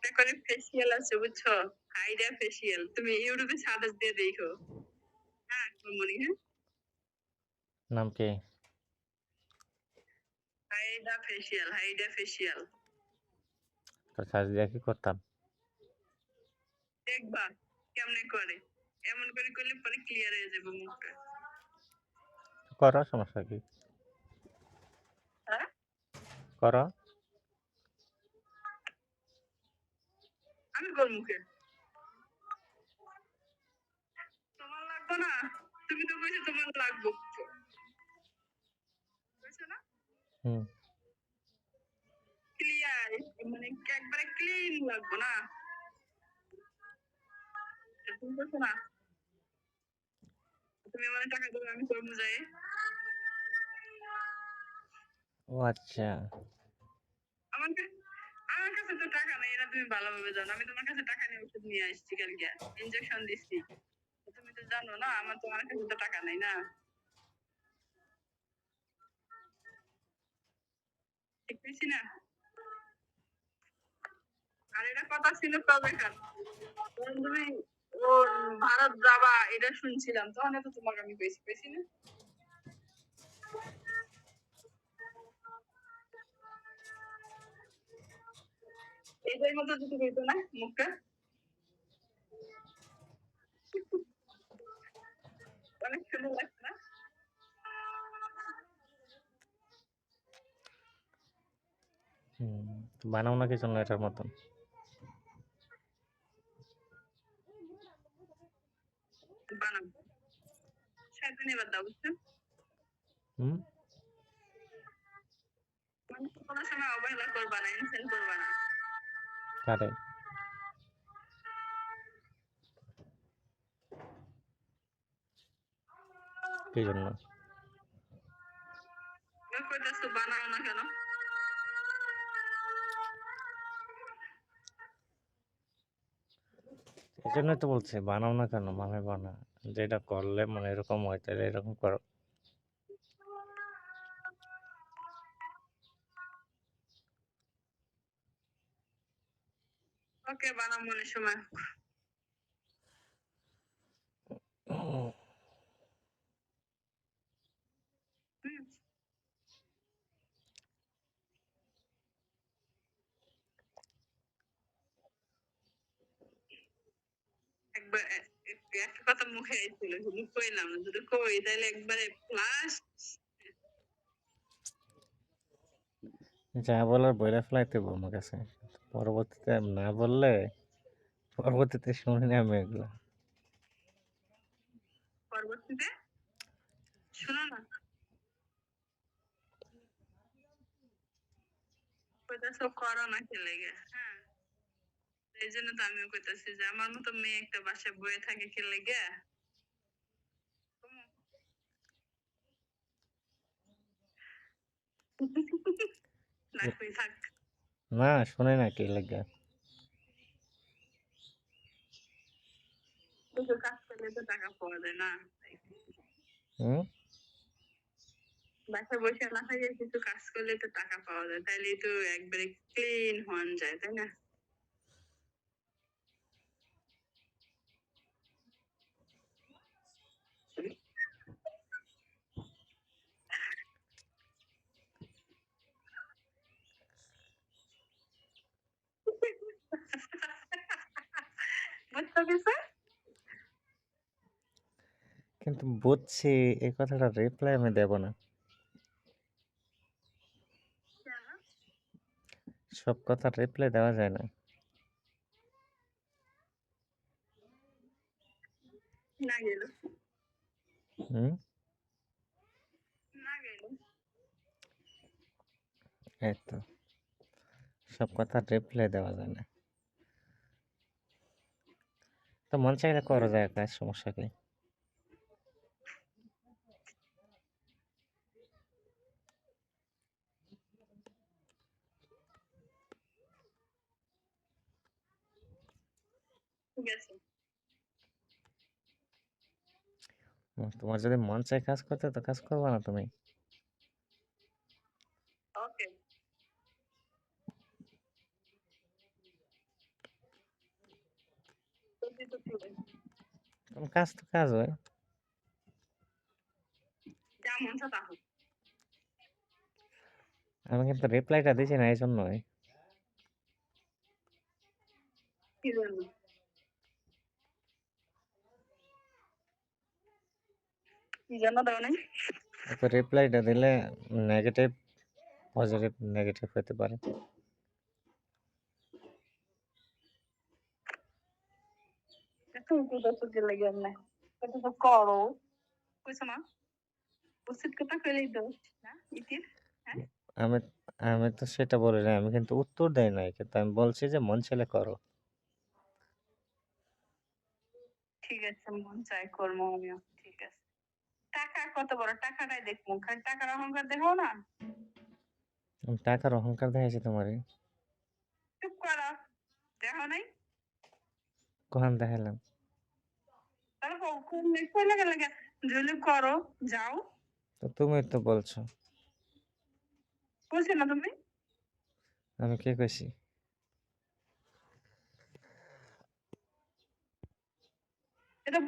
একটা করে ফেসিয়াল আছে বুঝছো? Hydra facial. তুমি ইউটিউবে সার্চ দিয়ে দেখো। হ্যাঁ, মনি হ্যাঁ? নাম কি? Hydra facial, Hydra facial. তো সার্চ দিয়ে কি করতাম? দেখবা কেমনে করে। এমন করে করলে পরে ক্লিয়ার হয়ে যাবে মুখটা। করো, সমস্যা কি? হ্যাঁ? করো। আমি করবো মুখে। তোমার লাগবে না? তুমি তো কইছো তোমার লাগবে। কইছো না? হুম। ক্লিয়ার মানে একবারে ক্লিন লাগবে না? তুমি কইছো না? তুমি আমার টাকা দেবে আমি করবো যাই। ও আচ্ছা। আমার আমার কাছে তো টাকা নাই, এটা তুমি ভালোভাবে জানো। আমি তোমার কাছে টাকা নিয়ে ওষুধ নিয়ে আসছি কালকে, ইনজেকশন দিচ্ছি। তুমি তো জানো না আমার তোমার কাছে তো টাকা নাই না। ঠিক পেয়েছি না? আর এটা কথা ছিল কবেকার, যখন তুমি ও ভারত যাবা এটা শুনছিলাম, তখন তো তোমাকে আমি পেয়েছি পেয়েছি না। এইটার মতো যদি হইতো না মুখটা, অনেক সুন্দর লাগতো না? বানাও না কিছু না এটার মতন। বানাবো, সাথে এবার দাও বুঝছো? হুম। মানে কোনো সময় অবহেলা করবা না, ইনসেন্ট করবা না। কারে? কি জন্য? তুমি কইতাছো বানাও না কেন? এই জন্যই তো বলছি বানাও না কেন, মানে বানা। যেটা করলে মানে এরকম হয় তাহলে এরকম করো। ওকে বানাও মনে সময়। হুম, একবার একটা কথা মুখে আইছিল, শুধু কইলাম না, যদি কই তাহলে একবারে ফ্লাশ। যা বলার বইলা ফেলাইতে হবে আমার কাছে। পরবর্তীতে না বললে পরবর্তীতে শুনি না আমি এগুলা। পরবর্তীতে শোনো না, কইতাছো করো না কি লেগে, হ্যাঁ? এই জন্য তো আমিও কইতাছি যে আমার মতো মেয়ে একটা বাসায় বয়ে থাকে কি লেগে। না কই থাক। না শুনে না কি লাগে। কিছু কাজ করলে তো টাকা পাওয়া যায় না? হুম। বাসায় বসে না থাকে কিছু কাজ করলে তো টাকা পাওয়া যায়, তাইলে তো একবারে ক্লিন হন যায়, তাই না? বুঝতে পেরেছো? কিন্তু বুঝছি, এই কথাটা রিপ্লাই আমি দেব না। সব কথার রিপ্লাই দেওয়া যায় না। না গেল, হুম। না গেল। এই তো, সব কথার রিপ্লাই দেওয়া যায় না। তো মন চাইলে করা যায় কাজ, সমস্যা কি? ঠিক আছে। তোমার যদি মন চায় কাজ করতে তো কাজ করবা না তুমি? ওকে। তো চলে কোন কাজ তো কাজ হয়। যা মন চায় তা হোক। আমি কিন্তু রিপ্লাইটা দিছি না এই জন্যই। কি জন্য? কি জন্য দাও নাই? তো রিপ্লাইটা দিলে নেগেটিভ পজিটিভ নেগেটিভ হতে পারে। তুমি কোথাও দিলে গেল না, এটা তো করো কইছো না, উচিত কথা কইলেই দোষ না ইতির। হ্যাঁ আমি আমি তো সেটা বলি নাই, আমি কিন্তু উত্তর দেই নাই, কিন্তু আমি বলছি যে মন চাইলে করো। ঠিক আছে, মন চাই করবো আমিও, ঠিক আছে। টাকা কত বড়, টাকাটাই দেখবো, খালি টাকার অহংকার দেখো না। আমি টাকার অহংকার দেখাইছি তোমারে? চুপ করো, দেখো নাই? কখন দেখাইলাম? তাহলে কই লাগে লাগে যদি করো যাও। তো তুমি তো বলছো। বলছি না তুমি? আমি কি কইছি? এটা